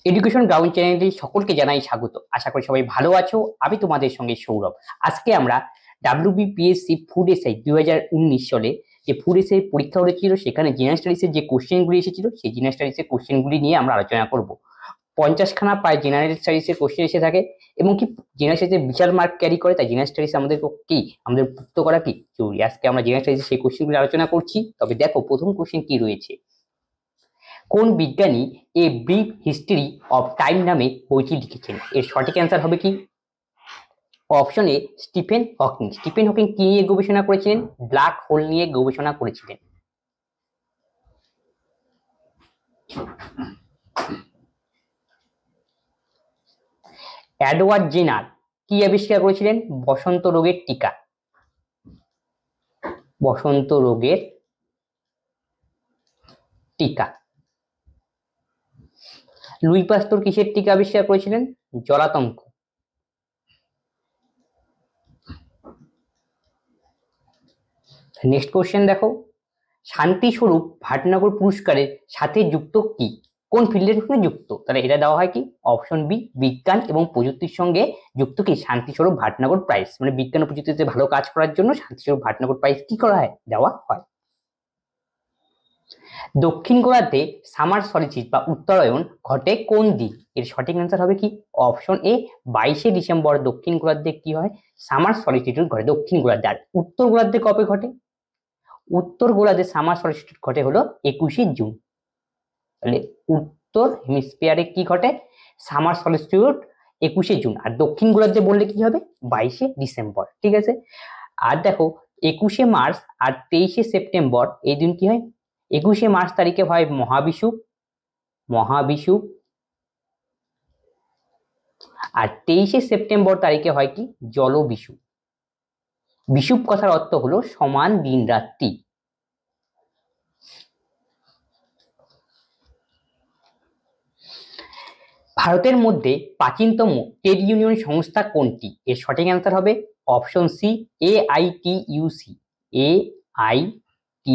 Education ground চ্যানেলে সকলকে জানাই স্বাগত। আশা করি সবাই ভালো আছো। আমি তোমাদের সঙ্গে সৌরভ। আজকে আমরা WBPSC ফুড এসআই 2019 সালে যে ফুড এসআই পরীক্ষা হয়েছিল সেখানে জেনারেল স্টাডিজের যে কোশ্চেনগুলি এসেছিল সেই জেনারেল স্টাডিজের কোশ্চেনগুলি নিয়ে আমরা আলোচনা করব। 50খানা প্রায় জেনারেল স্টাডিজের কোশ্চেন এসে থাকে এবং কি জেনারেল স্টাডিজে বিশাল মার্ক ক্যারি করে, তাই জেনারেল স্টাডিজ আমাদের কি আমাদের যুক্ত করা কি জরুরি। আজকে আমরা জেনারেল স্টাডিজের সেই কোশ্চেনগুলি আলোচনা করছি। তবে দেখো প্রথম কোশ্চেন কি রয়েছে। কোন বিজ্ঞানী a brief history of time নামে বইটি লিখেছেন? এর সঠিক অ্যান্সার হবে কি option A Stephen Hawking. Stephen Hawking কি নিয়ে গবেষণা করেছিলেন? ব্ল্যাক হোল নিয়ে গবেষণা করেছিলেন। এডওয়ার্ড জেনার কি আবিষ্কার করেছিলেন? বসন্ত রোগের টিকা। বসন্ত রোগের টিকা। লুই পাস্তুর কিসের টিকা আবিষ্কার করেছিলেন? জলাতঙ্ক। নেক্সট কোশ্চেন দেখো, শান্তিস্বরূপ ভাটনগর পুরস্কারের সাথে যুক্ত কি? কোন ফিল্ডের সঙ্গে যুক্ত? তাহলে এটা দেওয়া হয় কি অপশন বি বিজ্ঞান এবং প্রযুক্তির সঙ্গে যুক্ত কি শান্তিস্বরূপ ভাটনগর প্রাইজ। মানে বিজ্ঞান ও প্রযুক্তিতে ভালো কাজ করার জন্য শান্তিস্বরূপ ভাটনগর প্রাইজ কি করা হয়? দেওয়া হয়। দক্ষিণ গোলার্ধে সামার সলিস্টিস বা উত্তরায়ণ ঘটে কোন দিন? এর সঠিক অ্যান্সার হবে কি অপশন এ 22শে ডিসেম্বর দক্ষিণ গোলার্ধে কি হয়? সামার সলিস্টিটিউড ঘটে দক্ষিণ গোলার্ধে। আর উত্তর গোলার্ধে কবে ঘটে? উত্তর গোলার্ধে সামার সলিস্টিটিউড ঘটে হলো 21শে জুন। তাহলে উত্তর হেমিস্ফিয়ারে কি ঘটে? Summer সলিস্টিটিউড 21শে June. আর দক্ষিণ গোলার্ধে বললে কি হবে? 22শে ডিসেম্বর। ঠিক আছে। আর দেখো 21শে মার্চ আর 23শে সেপ্টেম্বর এই দিন কি হয়? 21শে মার্চ তারিখে হয় মহাবিষুব। মহাবিষুব। আর 23শে সেপ্টেম্বর তারিখে হয় কি জলবিষুব। বিষুব কথার অর্থ হলো সমান দিন রাত্রি। ভারতের মধ্যে প্রাচীনতম ট্রেড ইউনিয়ন সংস্থা কোনটি? এর সঠিক অ্যান্সার হবে option C AITUC। AITUC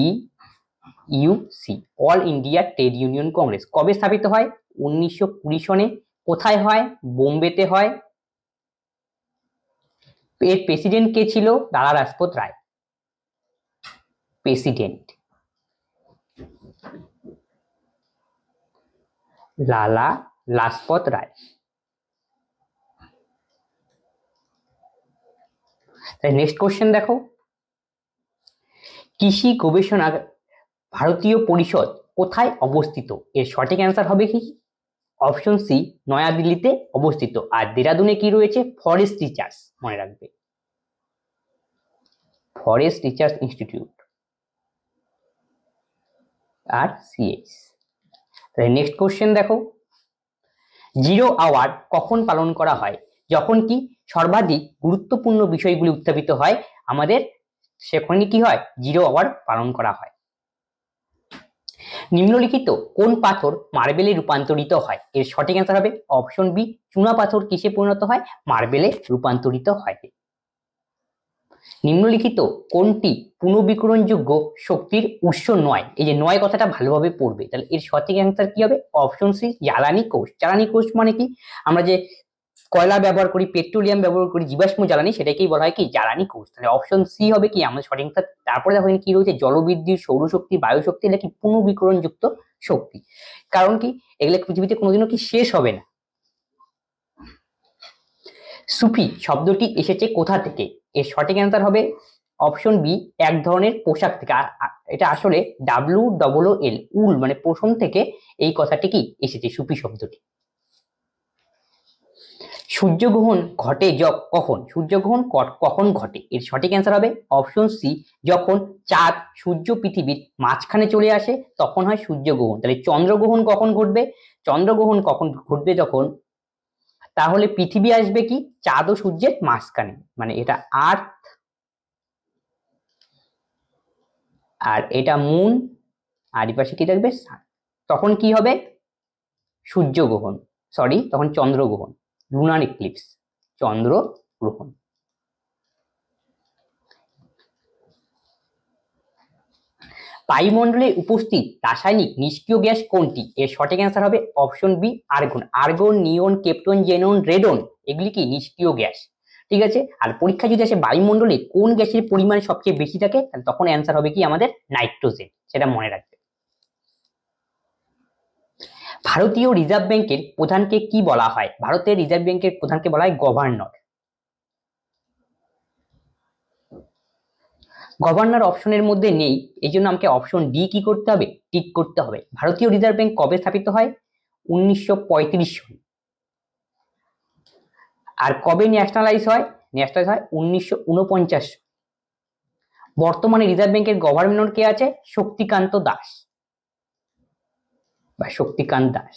all India trade union congress কবে স্থাপিত হয়? 1920 সনে। কোথায় হয়? বোম্বেতে হয়। এর প্রেসিডেন্ট কে ছিল? লালা রাজপথ রায়। President Lala Lajpat Rai. Next question দেখো, কৃষি গবেষণা ভারতীয় পরিষদ কোথায় অবস্থিত? এর সঠিক অ্যান্সার হবে কি অপশন সি নয়াদিল্লিতে অবস্থিত। আর দেরাদুনে কি রয়েছে? Forest research. মনে রাখবে ফরেস্ট রিসার্চ ইনস্টিটিউট আর সিএস। তাহলে নেক্সট কোশ্চেন দেখো, জিরো আওয়ার কখন পালন করা হয়? যখন কি সর্বাধিক গুরুত্বপূর্ণ বিষয়গুলি উত্থাপিত হয় আমাদের, সেখানে কি হয়? জিরো আওয়ার পালন করা হয়। নিম্নলিখিত কোন পাথর মার্বেলে রূপান্তরিত হয়? এর সঠিক অ্যান্সার হবে অপশন বি চুনা পাথর কিসে পরিণত হয়? মার্বেলে রূপান্তরিত হয়। নিম্নলিখিত কোনটি পুনর্বিকিরণযোগ্য শক্তির উৎস নয়? এই যে নয় কথাটা ভালোভাবে পড়বে। তাহলে এর সঠিক অ্যান্সার কি হবে অপশন সি জ্বালানি কোষ। জ্বালানি কোষ মানে কি? আমরা যে কয়লা ব্যবহার করি, পেট্রোলিয়াম ব্যবহার করি, জীবাশ্ম জ্বালানি, সেটাকেই বলা হয় কি জ্বালানি কোষ। তাহলে অপশন সি হবে কি আমাদের সঠিক অ্যান্সার। তারপরে দেখো কি রয়েছে জলবিদ্যুৎ, সৌরশক্তি, বায়ুশক্তি, এটা কি পুনর্বিকিরণযুক্ত শক্তি। কারণ কি এগুলো পৃথিবীতে কোনোদিনও কি শেষ হবে না। সুফি শব্দটি এসেছে কোথা থেকে? এর সঠিক অ্যান্সার হবে অপশন বি এক ধরনের পোশাক থেকে। এটা আসলে WOOL উল মানে পোষণ থেকে এই কথাটি কি এসেছে সুফি শব্দটি। সূর্যগ্রহণ ঘটে কখন? সূর্যগ্রহণ কখন ঘটে? এর সঠিক অ্যান্সার হবে অপশন সি যখন চাঁদ সূর্য পৃথিবীর মাঝখানে চলে আসে তখন হয় সূর্যগ্রহণ। তাহলে চন্দ্রগ্রহণ কখন ঘটবে? চন্দ্রগ্রহণ কখন ঘটবে যখন, তাহলে পৃথিবী আসবে কি চাঁদ ও সূর্যের মাঝখানে, মানে এটা আর্থ আর এটা মুন আর এই পাশে কি থাকবে সান। তখন কি হবে? সূর্যগ্রহণ, সরি তখন চন্দ্রগ্রহণ, লুনার ইক্লিপস, চন্দ্রগ্রহণ। বায়ুমণ্ডলে উপস্থিত রাসায়নিক নিষ্ক্রিয় গ্যাস কোনটি? এর সঠিক অ্যান্সার হবে অপশন বি আর্গন। আর্গন, নিয়ন, কেপ্টন, জেনন, রেডন এগুলি কি নিষ্ক্রিয় গ্যাস। ঠিক আছে, আর পরীক্ষা যদি আসে বায়ুমণ্ডলে কোন গ্যাসের পরিমাণ সবচেয়ে বেশি থাকে, তাহলে তখন অ্যান্সার হবে কি আমাদের নাইট্রোজেন, সেটা মনে রাখবে। ভারতীয় রিজার্ভ ব্যাংকের প্রধানকে কি বলা হয়? ভারতের রিজার্ভ ব্যাংকের প্রধানকে বলা হয় গভর্নর। গভর্নর অপশনের মধ্যে নেই, এই জন্য আমাকে অপশন ডি কি করতে হবে? টিক করতে হবে। ভারতীয় রিজার্ভ ব্যাংক কবে স্থাপিত হয়? 1935 সালে। আর কবে ন্যাশনালাইজ হয়? ন্যাশনালাইজ হয় 1949। বর্তমানে রিজার্ভ ব্যাংকের গভর্নর কে আছে? শক্তিকান্ত দাস বা শক্তিকান্ত দাস।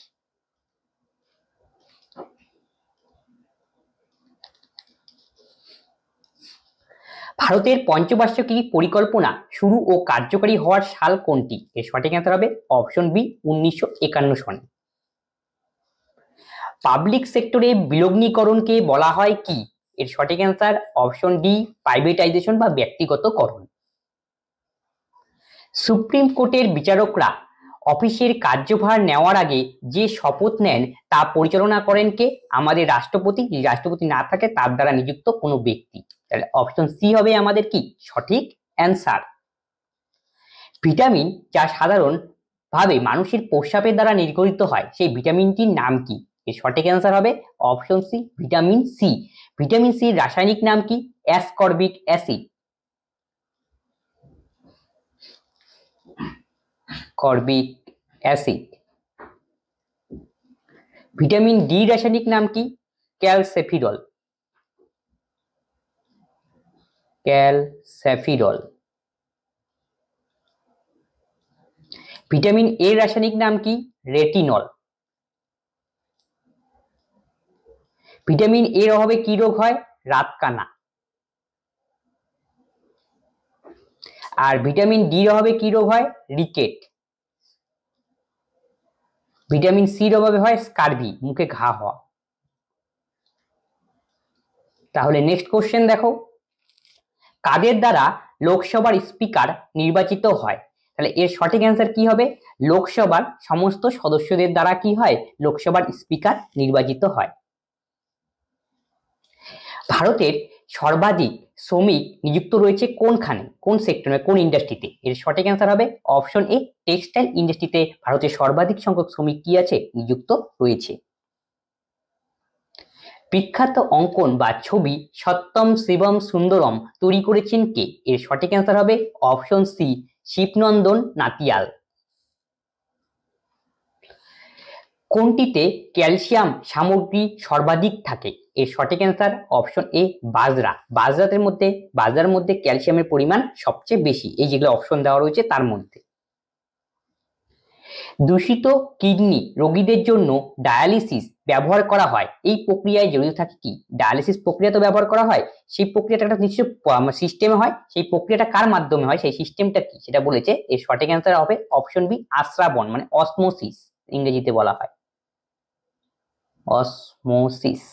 ভারতের পঞ্চবার্ষিকী পরিকল্পনা শুরু ও কার্যকরী হওয়ার সাল কোনটি? এর সঠিক অ্যান্সার হবে অপশন বি 1951 সনে। পাবলিক সেক্টরে বিলগ্নীকরণকে বলা হয় কি? এর সঠিক অ্যান্সার অপশন ডি প্রাইভেটাইজেশন বা ব্যক্তিগতকরণ। সুপ্রিম কোর্টের বিচারকরা অফিসের কার্যভার নেওয়ার আগে যে শপথ নেন তা পরিচালনা করেন কে? আমাদের রাষ্ট্রপতি। যদি রাষ্ট্রপতি না থাকে তার দ্বারা নিযুক্ত কোনো ব্যক্তি। তাহলে অপশন সি হবে আমাদের কি সঠিক অ্যান্সার। ভিটামিন যা সাধারণ ভাবে মানুষের প্রস্রাবের দ্বারা নির্গত হয় সেই ভিটামিনটির নাম কি? এর সঠিক অ্যান্সার হবে option C vitamin C. Vitamin সির রাসায়নিক নাম কি? Ascorbic acid. করবিক অ্যাসিড। ভিটামিন ডি রাসায়নিক নাম কি? ক্যালসেফিরল। ক্যালসেফিরল। ভিটামিন এর রাসায়নিক নাম কি? রেটিনল। ভিটামিন এর অভাবে কি রোগ হয়? রাতকানা। আর ভিটামিন ডি এর অভাবে কি রোগ হয়? রিকেট। ভিটামিন সির অভাবে হয় স্কারভি, মুখে ঘা হওয়া। তাহলে নেক্সট কোশ্চেন দেখো, কাদের দ্বারা লোকসভার স্পিকার নির্বাচিত হয়? তাহলে এর সঠিক অ্যান্সার কি হবে? লোকসভার সমস্ত সদস্যদের দ্বারা কি হয়? লোকসভার স্পিকার নির্বাচিত হয়। ভারতের সর্বাধিক শ্রমিক নিযুক্ত রয়েছে কোনখানে, কোন সেক্টরে, কোন ইন্ডাস্ট্রিতে? এর সঠিক অ্যান্সার হবে অপশন এ টেক্সটাইল ইন্ডাস্ট্রিতে ভারতের সর্বাধিক সংখ্যক শ্রমিক কি আছে? নিযুক্ত রয়েছে। বিখ্যাত অঙ্কন বা ছবি সত্যম শিবম সুন্দরম তৈরি করেছেন কে? এর সঠিক অ্যান্সার হবে অপশন সি শিবনন্দন নাতিয়াল। কোনটিতে ক্যালসিয়াম সামগ্রী সর্বাধিক থাকে? এর সঠিক অ্যান্সার অপশন এ বাজরা। বাজরার মধ্যে ক্যালসিয়ামের পরিমাণ সবচেয়ে বেশি, এই যেগুলো অপশন দেওয়া রয়েছে তার মধ্যে। দূষিত কিডনি রোগীদের জন্য ডায়ালিসিস ব্যবহার করা হয়, এই প্রক্রিয়ায় জড়িত থাকে কি? ডায়ালিসিস প্রক্রিয়া তো ব্যবহার করা হয়, সেই প্রক্রিয়াটা একটা নিশ্চয় সিস্টেমে হয়, সেই প্রক্রিয়াটা কার মাধ্যমে হয়, সেই সিস্টেমটা কি সেটা বলেছে। এর সঠিক অ্যান্সার হবে অপশন বি আশ্রাবণ, মানে অসমোসিস ইংরেজিতে বলা হয়, অসমোসিস।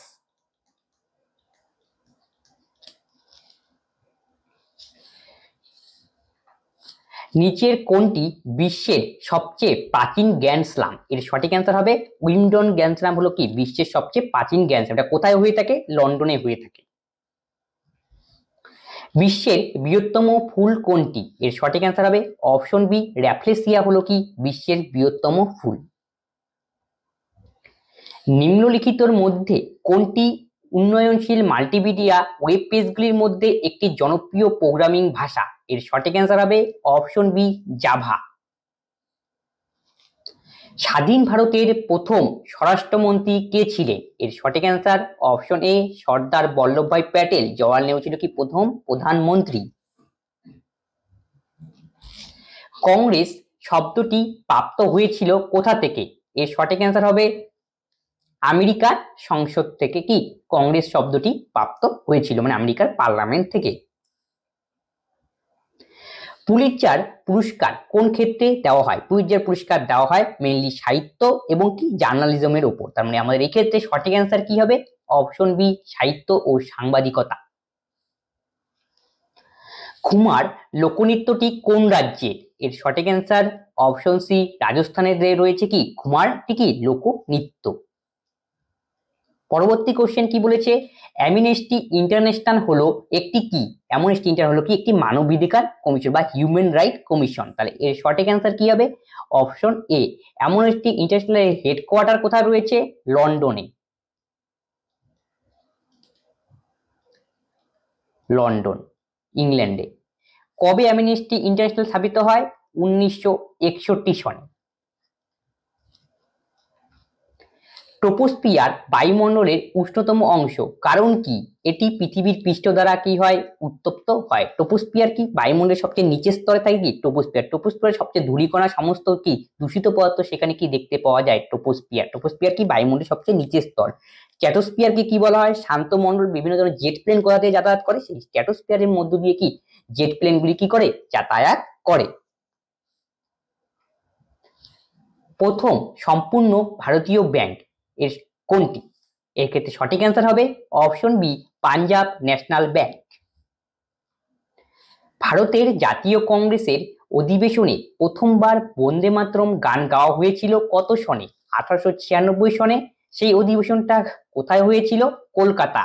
নিচের কোনটি বিশ্বের সবচেয়ে প্রাচীন গ্র্যান্ড স্লাম? এর সঠিক অ্যান্সার হবে উইম্বলডন গ্র্যান্ড স্লাম হলো কি বিশ্বের সবচেয়ে প্রাচীন গ্র্যান্ড স্লাম। এটা কোথায় হয়ে থাকে? লন্ডনে হয়ে থাকে। বিশ্বের বৃহত্তম ফুল কোনটি? এর সঠিক অ্যান্সার হবে অপশন বি র্যাফলেসিয়া হলো কি বিশ্বের বৃহত্তম ফুল। নিম্নলিখিতর মধ্যে কোনটি উন্নয়নশীল মাল্টিমিডিয়া ওয়েব পেজগুলির মধ্যে একটি জনপ্রিয় প্রোগ্রামিং ভাষা? এর সঠিক অ্যান্সার হবে অপশন বি জাভা। স্বাধীন ভারতের প্রথম স্বরাষ্ট্রমন্ত্রী কে ছিলেন? এর সঠিক answer option A Sardar Vallabhbhai Patel. Jawaharlal Nehru ছিল কি প্রথম প্রধানমন্ত্রী। কংগ্রেস শব্দটি প্রাপ্ত হয়েছিল কোথা থেকে? এর সঠিক অ্যান্সার হবে আমেরিকার সংসদ থেকে কি কংগ্রেস শব্দটি প্রাপ্ত হয়েছিল, মানে আমেরিকার পার্লামেন্ট থেকে। পুলিৎজার পুরস্কার কোন ক্ষেত্রে দেওয়া হয়? পুলিৎজার পুরস্কার দেওয়া হয় মেইনলি সাহিত্য এবং কি জার্নালিজমের উপর। তার মানে আমাদের এই ক্ষেত্রে সঠিক অ্যান্সার কি হবে? অপশন বি সাহিত্য ও সাংবাদিকতা। খুমার লোকনৃত্যটি কোন রাজ্যের? এর সঠিক অ্যান্সার অপশন সি রাজস্থানের রয়েছে কি ঘুমার কি লোকনৃত্য। পরবর্তী কোশ্চেন কি বলেছে, অ্যামনেস্টি ইন্টারন্যাশনাল হলো একটি কি, অ্যামনেস্টি ইন্টারন্যাশনাল হলো কি একটি মানবাধিকার কমিশন বা হিউম্যান রাইট কমিশন। তাহলে এর সঠিক অ্যান্সার কি হবে অপশন এ। অ্যামনেস্টি ইন্টারন্যাশনালের হেডকোয়ার্টার কোথায় রয়েছে, লন্ডনে। লন্ডন ইংল্যান্ডে। কবে অ্যামনেস্টি ইন্টারন্যাশনাল স্থাপিত হয়, 1961 সনে। ট্রপোস্ফিয়ার বায়ুমণ্ডলের উষ্ণতম অংশ, কারণ কি এটি পৃথিবীর পৃষ্ঠ দ্বারা কি হয় উত্তপ্ত হয়। ট্রপোস্ফিয়ার কি বায়ুমণ্ডলের সবচেয়ে নিচের স্তরে থাকে কি ট্রপোস্ফিয়ার। ট্রপোস্ফিয়ার সবচেয়ে ধূলিকণা সমস্ত কি দূষিত পদার্থ সেখানে কি দেখতে পাওয়া যায় ট্রপোস্ফিয়ার। ট্রপোস্ফিয়ার কি বায়ুমণ্ডলের সবচেয়ে নিচের স্তর। স্ট্র্যাটোস্ফিয়ারকে কি বলা হয়, শান্ত মণ্ডল বিভিন্ন ধরনের জেট প্লেন কোথা দিয়ে যাতায়াত করে, সেই স্ট্র্যাটোস্ফিয়ারের মধ্য দিয়ে কি জেট প্লেনগুলি কি করে যাতায়াত করে। প্রথম সম্পূর্ণ ভারতীয় ব্যাংক এর কোনটি, এর ক্ষেত্রে সঠিক অ্যান্সার হবে option B Punjab national bank. ভারতের জাতীয় কংগ্রেসের অধিবেশনে প্রথমবার বন্দে মাতরম গান গাওয়া হয়েছিল কত সনে, 1896 সনে। সেই অধিবেশনটা কোথায় হয়েছিল, কলকাতা।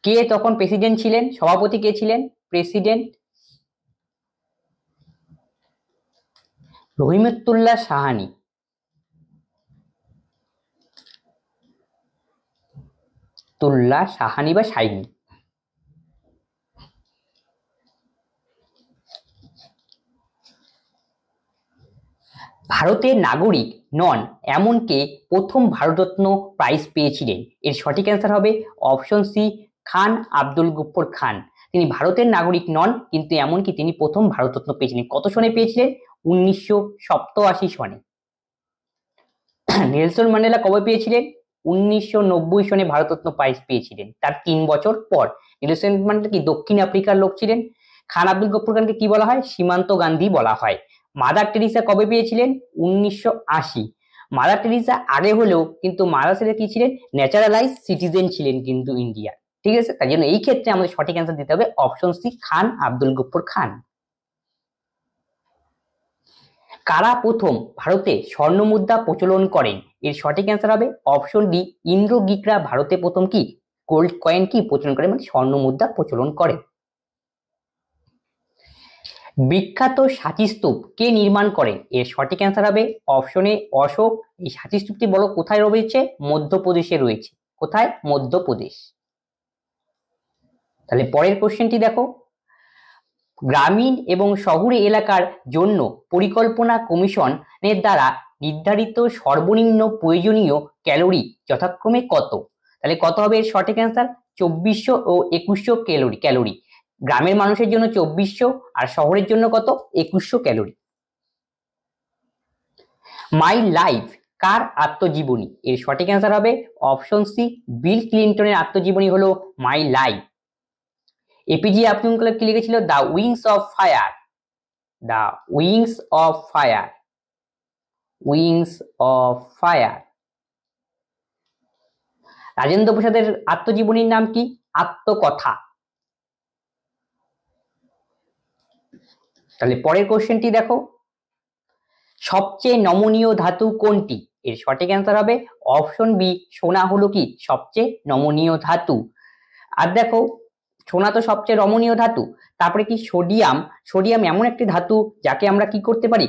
কে তখন প্রেসিডেন্ট ছিলেন, সভাপতি কে ছিলেন, প্রেসিডেন্ট রহিমতুল্লাহ সাহানি। তুল্লা সাহানি বা সাইনি। ভারতের নাগরিক নন এমন কে প্রথম ভারতরত্ন প্রাইজ পেয়েছিলেন, এর সঠিক অ্যান্সার হবে অপশন সি খান আব্দুল গফুর খান। তিনি ভারতের নাগরিক নন কিন্তু এমনকি তিনি প্রথম ভারতরত্ন পেয়েছিলেন। কত সনে পেয়েছিলেন, 1987 সনে। নেলসন ম্যান্ডেলা কবে পেয়েছিলেন, 1990 সনে ভারতরত্ন প্রাইজ পেয়েছিলেন, তার 3 বছর পর। নেলসন ম্যান্ডেলা কি দক্ষিণ আফ্রিকার লোক ছিলেন। খান আব্দুল গফুর খানকে কি বলা হয়, সীমান্ত গান্ধী বলা হয়। মাদার টেরিসা কবে পেয়েছিলেন, 1980। মাদার টেরিসা আগে হলেও কিন্তু মাদার টেরিসা কি ছিলেন, ন্যাচারালাইজ সিটিজেন ছিলেন কিন্তু ইন্ডিয়া। ঠিক আছে, তাই জন্য এই ক্ষেত্রে আমাদের সঠিক অ্যান্সার দিতে হবে অপশন সি খান আব্দুল গফুর খান। কারা প্রথম ভারতে স্বর্ণ মুদ্রা প্রচলন করেন, এর সঠিক অ্যান্সার হবে অপশন ডি ইন্দ্র গ্রীকরা ভারতে প্রথম কি গোল্ড কয়েন কি প্রচলন করে, মানে স্বর্ণ মুদ্রা প্রচলন করে। বিখ্যাত সাঁচি স্তূপ কে নির্মাণ করেন, এর সঠিক অ্যান্সার হবে অপশনে অশোক। এই সাঁচি স্তূপটি বলো কোথায় রয়েছে, মধ্যপ্রদেশে রয়েছে। কোথায়, মধ্যপ্রদেশ। তাহলে পরের কোশ্চেনটি দেখো, গ্রামীণ এবং শহুরে এলাকার জন্য পরিকল্পনা কমিশনের দ্বারা নির্ধারিত সর্বনিম্ন প্রয়োজনীয় ক্যালোরি যথাক্রমে কত। তাহলে কত হবে এর সঠিক অ্যান্সার, 2400 ও 2100 ক্যালোরি। গ্রামের মানুষের জন্য 2400 আর শহরের জন্য কত, 2100 ক্যালোরি। মাই লাইফ কার আত্মজীবনী, এর সঠিক অ্যান্সার হবে অপশন সি বিল ক্লিনটনের আত্মজীবনী হলো my life. APJ Abdul Kalam কি লিখেছিল, the wings of fire. The wings of fire, wings of fire. Rajendra প্রসাদের আত্মজীবনীর নাম কি, আত্মকথা। তাহলে পরের কোশ্চেনটি দেখো, সবচেয়ে নমনীয় ধাতু কোনটি, এর সঠিক অ্যান্সার হবে অপশন বি সোনা হলো কি সবচেয়ে নমনীয় ধাতু। আর দেখো সোনা তো সবচেয়ে নমনীয় ধাতু, তারপরে কি সোডিয়াম। সোডিয়াম এমন একটি ধাতু যাকে আমরা কি করতে পারি,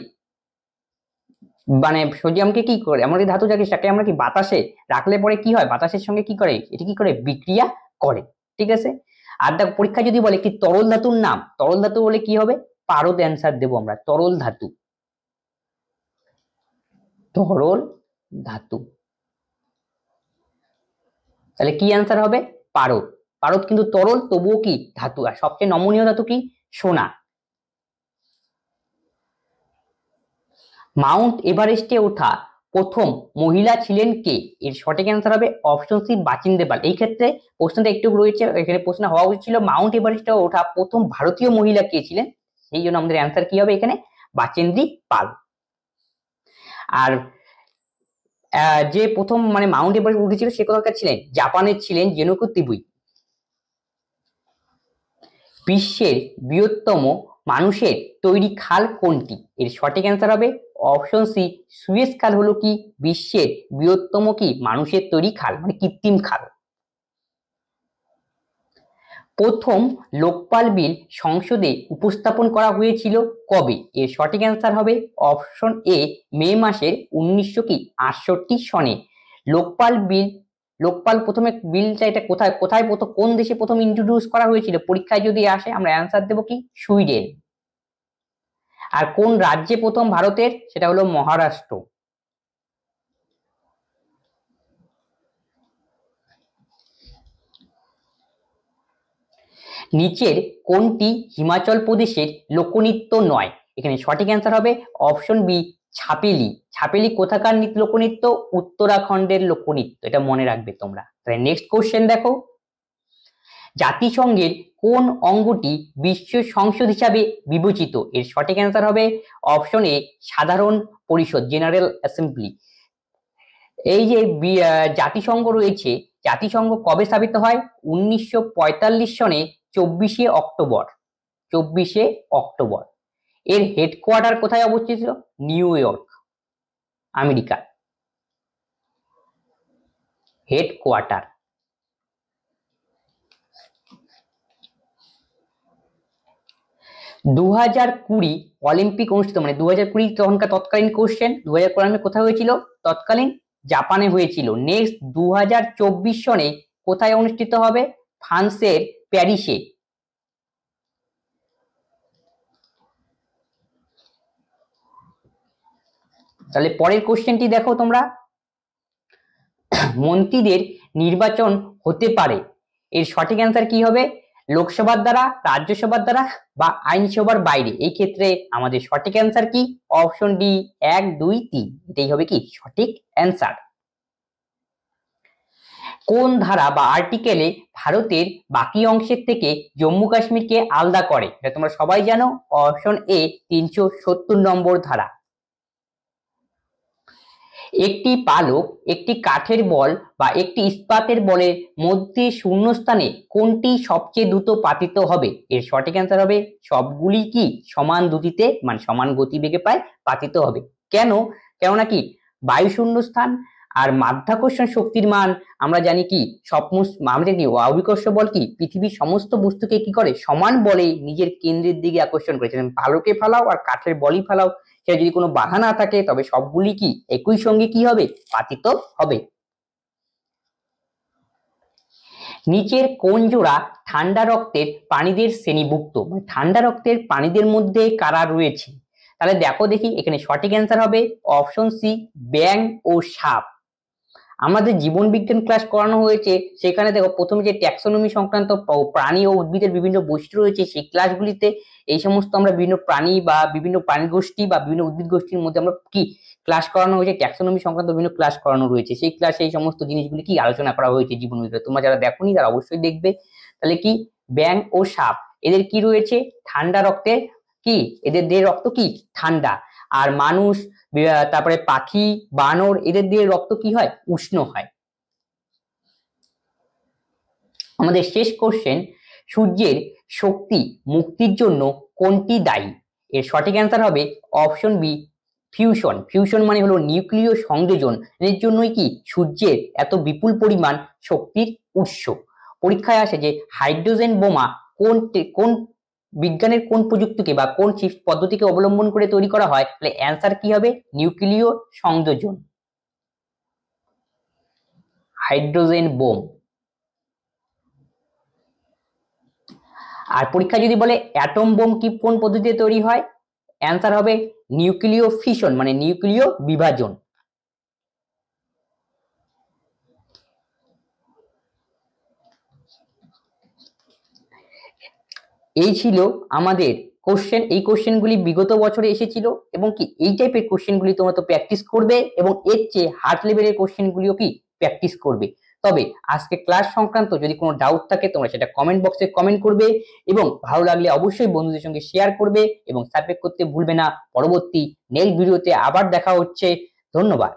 মানে সোডিয়ামকে কি করে এমন একটি ধাতু যাকে আমরা কি বাতাসে রাখলে পরে কি হয়, বাতাসের সঙ্গে কি করে এটি কি করে বিক্রিয়া করে। ঠিক আছে। আর দেখো পরীক্ষা যদি বলে কি তরল ধাতুর নাম, তরল ধাতু বলে কি হবে, পারদ অ্যান্সার দেবো আমরা, তরল ধাতু। তরল ধাতু, তাহলে কি অ্যান্সার হবে, পারদ। পারদ কিন্তু তরল তবুও কি ধাতু। আর সবচেয়ে নমনীয় ধাতু কি, সোনা। মাউন্ট এভারেস্টে ওঠা প্রথম মহিলা ছিলেন কে, এর সঠিক অ্যান্সার হবে অপশন সি বাচিন্দে পাল। এই ক্ষেত্রে প্রশ্নটা একটু রয়েছে, এখানে প্রশ্ন হওয়া উচিত ছিল মাউন্ট এভারেস্টে ওঠা প্রথম ভারতীয় মহিলা কে ছিলেন, সেই জন্য আমাদের অ্যান্সার কি হবে এখানে, বাচেন্দ্রী পাল। আর যে প্রথম মানে মাউন্ট এভারেস্ট উঠেছিল সে কোথাকার ছিলেন? জাপানের ছিলেন জেনোকু তিবুই। বিশ্বের বৃহত্তম মানুষের তৈরি খাল কোনটি? এর সঠিক অ্যান্সার হবে অপশন সি, সুয়েজ খাল হলো কি বিশ্বের বৃহত্তম কি মানুষের তৈরি খাল, মানে কৃত্রিম খাল। প্রথম লোকপাল বিল সংসদে উপস্থাপন করা হয়েছিল কবে? এর সঠিক অ্যান্সার হবে অপশন এ, মে মাসের 1968 সনে। লোকপাল বিল, লোকপাল প্রথমে বিলটা এটা কোথায় কোথায় প্রথম, কোন দেশে প্রথম ইন্ট্রোডিউস করা হয়েছিল? পরীক্ষায় যদি আসে আমরা অ্যান্সার দেবো কি সুইডেন। আর কোন রাজ্যে প্রথম ভারতের? সেটা হলো মহারাষ্ট্র। নিচের কোনটি হিমাচল প্রদেশের লোকনৃত্য নয়? এখানে সঠিক অ্যান্সার হবে অপশন বি, ছাপেলি। ছাপেলি কোথাকার লোকনৃত্য? উত্তরাখণ্ডের লোকনৃত্য, এটা মনে রাখবে তোমরা। তাহলে নেক্সট কোশ্চেন দেখো, জাতিসংঘের কোন অঙ্গটি বিশ্ব সংসদ হিসাবে বিবেচিত? এর সঠিক অ্যান্সার হবে অপশন এ, সাধারণ পরিষদ, জেনারেল অ্যাসেম্বলি। এই যে জাতিসংঘ রয়েছে, জাতিসংঘ কবে স্থাপিত হয়? 1945 সনে 24শে অক্টোবর। 24শে অক্টোবর। এর হেডকোয়ার্টার কোথায় অবস্থিত? New York, America. Headquarter. 2020 Olympic অনুষ্ঠিত, মানে 2020 তখনকার তৎকালীন কোশ্চেন, 2020 কোথায় হয়েছিল? তৎকালীন জাপানে হয়েছিল। নেক্সট 2024 সনে কোথায় অনুষ্ঠিত হবে? ফ্রান্সের প্যারিসে। তাহলে পরের কোশ্চেনটি দেখো তোমরা, মন্ত্রীদের নির্বাচন হতে পারে, এর সঠিক অ্যান্সার কি হবে? লোকসভার দ্বারা, রাজ্যসভার দ্বারা বা আইনসভার বাইরে। এই ক্ষেত্রে আমাদের সঠিক অ্যান্সার কি? অপশন ডি, 1, 2, 3, এটাই হবে কি সঠিক অ্যান্সার। কোন ধারা বা আর্টিকেলে ভারতের বাকি অংশের থেকে জম্মু কাশ্মীরকে আলাদা করে? এটা তোমরা সবাই জানো, অপশন এ, 370 নম্বর ধারা। একটি পালক একটি কাঠের বল বা একটি ইস্পাতের বলের মধ্যে শূন্যস্থানে কোনটি সবচেয়ে দ্রুত পাতিত হবে? এর সঠিক অ্যান্সার হবে সবগুলি কি সমান দ্রুতিতে, মানে সমান গতিবেগে প্রায় পাতিত হবে। কেন? কেননা কি বায়ু শূন্যস্থান আর মাধ্যাকর্ষণ শক্তির মান আমরা জানি কি আমাদের কি অভিকর্ষ বল কি পৃথিবীর সমস্ত বস্তুকে কি করে সমান বলে নিজের কেন্দ্রের দিকে আকর্ষণ করেছে। পালকে ফেলাও আর কাঠের বলই ফেলাও, সেটা যদি কোনো বাধা না থাকে তবে সবগুলি কি একই সঙ্গে কি হবে পাতিত হবে। নিচের কোন জোড়া ঠান্ডা রক্তের প্রাণীদের শ্রেণীভুক্ত? ঠান্ডা রক্তের প্রাণীদের মধ্যে কারা রয়েছে? তাহলে দেখো দেখি, এখানে সঠিক অ্যান্সার হবে অপশন সি, ব্যাঙ ও সাপ। আমাদের জীবন বিজ্ঞান ক্লাস করানো হয়েছে, সেখানে দেখো প্রথমে যে ট্যাক্সোনমি সংক্রান্ত প্রাণী ও উদ্ভিদের বিভিন্ন বৈশিষ্ট্য রয়েছে, সেই ক্লাসগুলিতে এই সমস্ত আমরা বিভিন্ন প্রাণী বা বিভিন্ন প্রাণী গোষ্ঠী বা বিভিন্ন উদ্ভিদ গোষ্ঠীর মধ্যে আমরা কি ক্লাস করানো হয়েছে, ট্যাক্সোনমি সংক্রান্ত বিভিন্ন ক্লাস করানো রয়েছে। সেই ক্লাসে এই সমস্ত জিনিসগুলি কি আলোচনা করা হয়েছে জীবন বিজ্ঞান। তোমরা যারা দেখোনি তারা অবশ্যই দেখবে। তাহলে কি ব্যাঙ ও সাপ এদের কি রয়েছে? ঠান্ডা রক্তের কি, এদের দেহের রক্ত কি ঠান্ডা। আর মানুষ, তারপরে পাখি, বানর, এদের দিয়ে রক্ত কি হয় উষ্ণ হয়। আমাদের শেষ কোশ্চেন, সূর্যের শক্তি মুক্তির জন্য কোনটি দায়ী? এর সঠিক অ্যান্সার হবে অপশন বি, ফিউশন। ফিউশন মানে হলো নিউক্লিয় সংযোজন, এর জন্যই কি সূর্যের এত বিপুল পরিমাণ শক্তির উৎস। পরীক্ষায় আসে যে হাইড্রোজেন বোমা কোন বিজ্ঞানের কোন প্রযুক্তিকে বা কোন পদ্ধতিকে অবলম্বন করে তৈরি করা হয়? তাহলে অ্যান্সার কি হবে? নিউক্লিয় সংযোজন, হাইড্রোজেন বোম। আর পরীক্ষা যদি বলে অ্যাটম বোম কি কোন পদ্ধতিতে তৈরি হয়? অ্যান্সার হবে নিউক্লিয় ফিশন, মানে নিউক্লিয় বিভাজন। এই ছিল আমাদের কোশ্চেন। এই কোশ্চেনগুলি বিগত বছরে এসেছিল এবং কি এই টাইপের কোশ্চেনগুলি তোমরা তো প্র্যাকটিস করবে এবং এর চেয়ে হার্ড লেভেলের কোশ্চেনগুলিও কি প্র্যাকটিস করবে। তবে আজকে ক্লাস সংক্রান্ত যদি কোনো ডাউট থাকে তোমরা সেটা কমেন্ট বক্সে কমেন্ট করবে এবং ভালো লাগলে অবশ্যই বন্ধুদের সঙ্গে শেয়ার করবে এবং সাবস্ক্রাইব করতে ভুলবে না। পরবর্তী নেক্সট ভিডিওতে আবার দেখা হচ্ছে। ধন্যবাদ।